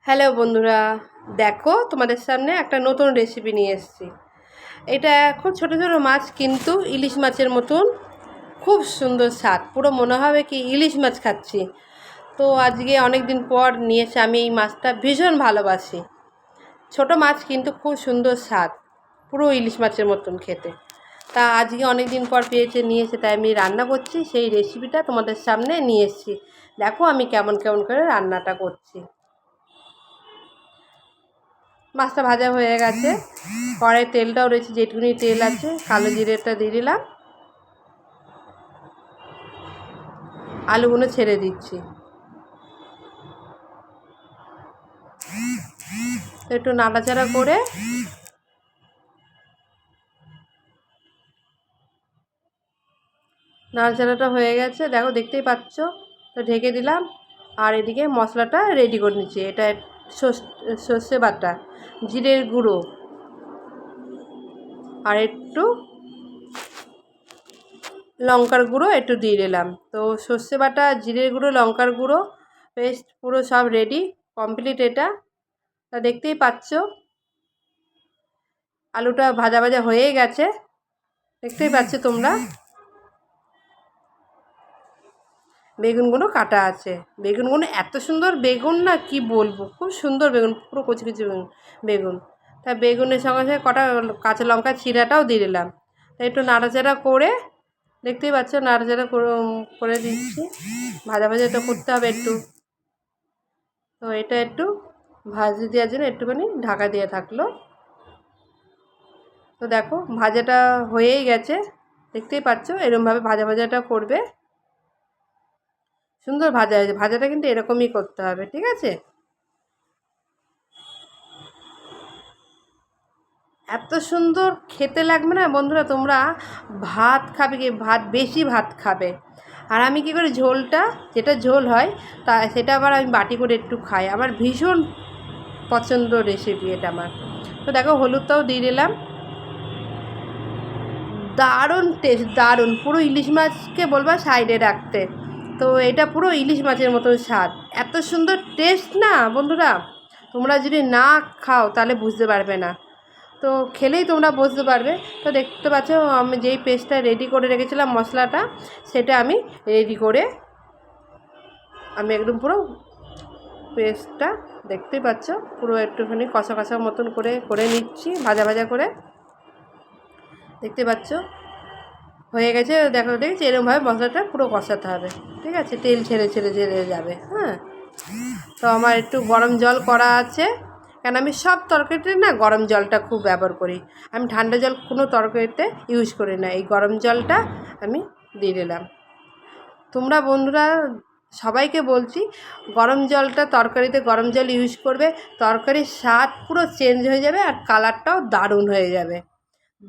Hello বন্ধুরা, দেখো তোমাদের সামনে একটা নতুন রেসিপি নিয়ে এসেছি। এটা এখন ছোটো ছোটো মাছ, কিন্তু ইলিশ মাছের মতন খুব সুন্দর স্বাদ, পুরো মনে হবে কি ইলিশ মাছ খাচ্ছি। তো আজকে অনেক দিন পর নিয়েছি, আমি এই মাছটা ভীষণ ভালোবাসি। ছোট মাছ কিন্তু খুব সুন্দর স্বাদ, পুরো ইলিশ মাছের মতন খেতে। তা আজকে অনেক দিন পর নিয়েছে, তাই আমি রান্না করছি। সেই রেসিপিটা তোমাদের সামনে নিয়ে এসেছি। দেখো আমি কেমন কেমন করে রান্নাটা করছি। মাছটা ভাজা হয়ে গেছে, কড়াই তেলটাও রয়েছে, যেটুকুনি তেল আছে কালো জিরেটা দিয়ে দিলাম, আলুগুলো ছেড়ে দিচ্ছি। একটু নাড়াচাড়া করে নাড়াচাড়াটা হয়ে গেছে, দেখো দেখতেই পাচ্ছ। তো ঢেকে দিলাম, আর এদিকে মশলাটা রেডি করে নিচ্ছি। এটা সর্ষে বাটা, জিরের গুঁড়ো, আর একটু লঙ্কার গুঁড়ো একটু দিয়ে দিলাম। তো সর্ষে বাটা, জিরের গুঁড়ো, লঙ্কার গুঁড়ো পেস্ট পুরো সব রেডি কমপ্লিট। এটা তা দেখতেই পাচ্ছ, আলুটা ভাজা ভাজা হয়ে গেছে, দেখতেই পাচ্ছ তোমরা। বেগুনগুলো কাটা আছে, বেগুনগুলো এত সুন্দর বেগুন না কি বলবো, খুব সুন্দর বেগুন, পুরো কচি কচি বেগুন। তা বেগুনের সঙ্গে সঙ্গে কটা কাঁচা লঙ্কা চিরাটাও দিয়ে দিলাম। তাই একটু নাড়াচাড়া করে, দেখতেই পাচ্ছ নাড়াচাড়া করে দিচ্ছি। ভাজা ভাজা এটা করতে হবে একটু। তো এটা একটু ভাজি দেওয়ার জন্য একটুখানি ঢাকা দিয়ে থাকলো। তো দেখো ভাজাটা হয়েই গেছে, দেখতেই পাচ্ছ। এরকমভাবে ভাজা ভাজাটা করবে, সুন্দর ভাজা হয়েছে। ভাজাটা কিন্তু এরকমই করতে হবে, ঠিক আছে। এত সুন্দর খেতে লাগবে না বন্ধুরা, তোমরা ভাত খাবে কি, বেশি ভাত খাবে। আর আমি কী করি, ঝোলটা যেটা ঝোল হয় তা সেটা আবার আমি বাটি করে একটু খাই, আমার ভীষণ পছন্দ রেসিপি এটা আমার। তো দেখো হলুদটাও দিয়ে দিলাম। দারুণ টেস্ট, দারুণ। পুরো ইলিশ মাছকে বলবা সাইডে রাখতে। তো এটা পুরো ইলিশ মাছের মতন স্বাদ, এত সুন্দর টেস্ট না বন্ধুরা। তোমরা যদি না খাও তাহলে বুঝতে পারবে না, তো খেলেই তোমরা বুঝতে পারবে। তো দেখতে পাচ্ছ আমি যেই পেস্টটা রেডি করে রেখেছিলাম, মশলাটা, সেটা আমি রেডি করে আমি একদম পুরো পেস্টটা, দেখতেই পাচ্ছ, পুরো একটুখানি কষা কষা মতন করে নিচ্ছি, ভাজা ভাজা করে। দেখতে পাচ্ছ হয়ে গেছে, দেখেছি এরকমভাবে মশলাটা পুরো কষাতে হবে, ঠিক আছে। তেল ছেড়ে ছেড়ে ছেড়ে যাবে, হ্যাঁ। তো আমার একটু গরম জল করা আছে, কেন আমি সব তরকারিতে না গরম জলটা খুব ব্যবহার করি। আমি ঠান্ডা জল কোনো তরকারিতে ইউজ করি না, এই গরম জলটা আমি দিয়ে দিলাম। তোমরা বন্ধুরা সবাইকে বলছি, গরম জলটা তরকারিতে গরম জল ইউজ করবে, তরকারির স্বাদ পুরো চেঞ্জ হয়ে যাবে, আর কালারটাও দারুণ হয়ে যাবে,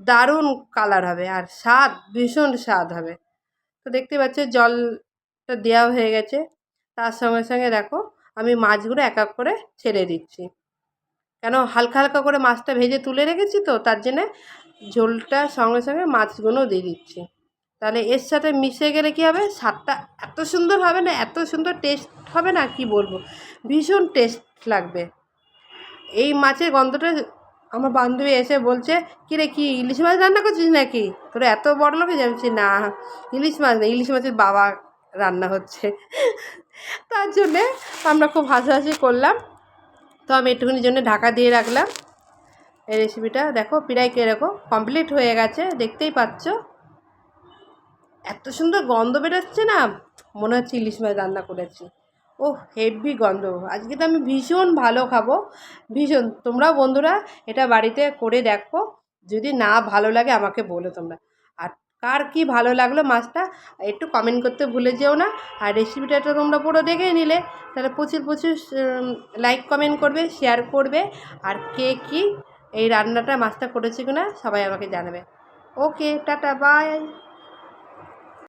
দারুণ কালার হবে, আর স্বাদ ভীষণ স্বাদ হবে। তো দেখতে পাচ্ছ জলটা দেওয়া হয়ে গেছে, তার সঙ্গে সঙ্গে দেখো আমি মাছগুলো এক এক করে ছেড়ে দিচ্ছি। কেন হালকা হালকা করে মাছটা ভেজে তুলে রেখেছি, তো তার জন্যে ঝোলটার সঙ্গে সঙ্গে মাছগুলোও দিয়ে দিচ্ছি। তাহলে এর সাথে মিশে গেলে কী হবে, স্বাদটা এত সুন্দর হবে না, এত সুন্দর টেস্ট হবে না কি বলবো, ভীষণ টেস্ট লাগবে। এই মাছের গন্ধটা, আমার বান্ধবী এসে বলছে, কিরে কি ইলিশ মাছ রান্না করছিস নাকি, তোরা এত বড় লোকে যাচ্ছি না, ইলিশ মাছ না, ইলিশ মাছের বাবা রান্না হচ্ছে। তার জন্যে আমরা খুব হাসাহাসি করলাম। তো আমি একটুখানির জন্য ঢাকা দিয়ে রাখলাম। এই রেসিপিটা দেখো প্রায় এরকম কমপ্লিট হয়ে গেছে, দেখতেই পাচ্ছ। এত সুন্দর গন্ধ বেরোচ্ছে না, মনে হচ্ছে ইলিশ মাছ রান্না করেছি। ও হেভি গন্ধ, আজকে তো আমি ভীষণ ভালো খাবো, ভীষণ। তোমরাও বন্ধুরা এটা বাড়িতে করে দেখো, যদি না ভালো লাগে আমাকে বলো তোমরা। আর কার কি ভালো লাগলো মাছটা একটু কমেন্ট করতে ভুলে যেও না। আর রেসিপিটা তো তোমরা পুরো দেখেই নিলে, তাহলে প্রচুর প্রচুর লাইক কমেন্ট করবে, শেয়ার করবে। আর কে কি এই রান্নাটা মাছটা করেছে কিনা সবাই আমাকে জানাবে। ওকে, টাটা, বাই।